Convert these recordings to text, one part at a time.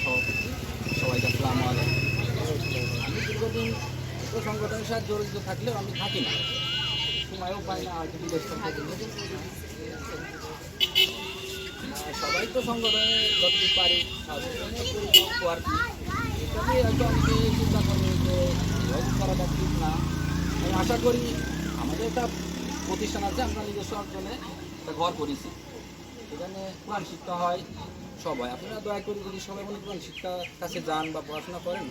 সভাপতি। সবাইকে আসসালামু আলাইকুম। আমি দীর্ঘদিন সংগঠনের সাথে জড়িত থাকলেও আমি থাকি না, সময়ও পাই না, হয়তো বিদেশ থেকে। সবাই তো সংগঠনে যতটুকু পারি আর কি, এটা নিয়ে হয়তো অনেকে চিন্তা করবে যে জব করাটা ঠিক না। আমি আশা করি আমাদের একটা প্রতিষ্ঠান আছে, আমরা নিজস্ব অঞ্চলে একটা ঘর করেছি, এখানে কোরআন শিক্ষা হয়। সবাই আপনারা দয়া করে যদি সবাই মনে কোরআন শিক্ষার কাছে যান বা পড়াশোনা করেন,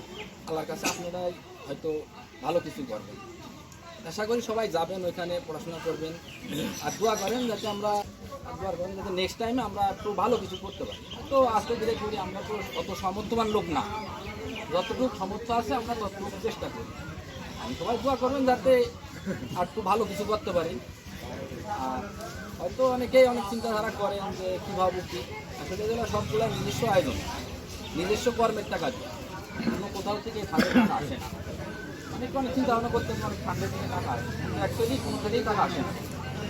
আল্লাহর কাছে আপনারাই হয়তো ভালো কিছু করবেন। আশা করি সবাই যাবেন, ওইখানে পড়াশোনা করবেন, আর দোয়া করেন যাতে যাতে নেক্সট টাইমে আমরা একটু ভালো কিছু করতে পারি। তো আস্তে ধীরে করি, আমরা তো অত সামর্থ্যবান লোক না, যতটুকু সামর্থ্য আছে আমরা ততটুকু চেষ্টা করি। আমি সবাই দোয়া করবেন যাতে আর একটু ভালো কিছু করতে পারি। আর হয়তো অনেকেই অনেক চিন্তাধারা করেন যে কীভাবে কী, আসলে এগুলো সবগুলো নিজস্ব আয়োজন, নিজস্ব কর্মের টাকা দিয়ে, কোনো কোথাও থেকে ফান্ডের টাকা আসে না। অনেকে অনেক চিন্তা ভাবনা করতে অনেক ফান্ডের থেকে টাকা আসে, অ্যাকচুয়ালি কোনো থেকেই টাকা আসে না,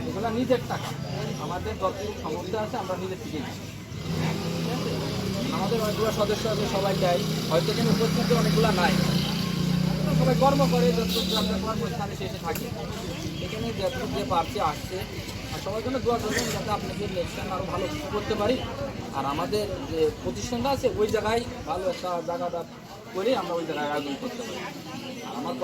এগুলো নিজের টাকা। আমাদের যতটুকু সামর্থ্য আছে আমরা নিজের থেকে দিই। ঠিক আছে, আমাদের অনেকগুলো সদস্য আছে, সবাই দেয়, হয়তো এখানে উপস্থিতি অনেকগুলো নাই, সবাই কর্ম করে, যতটুকু আমরা কর্মস্থানে শেষে থাকি, এখানে যতটুকু যে পারছে আসছে। আর সবার জন্য দোয়া করবেন যাতে আপনাদের নেক্সট টাইম আরও ভালো কিছু করতে পারি, আর আমাদের যে প্রতিষ্ঠানটা আছে ওই জায়গায় ভালো একটা জায়গাটা করে আমরা ওই জায়গায় আয়োজন করতে পারি। আর আমার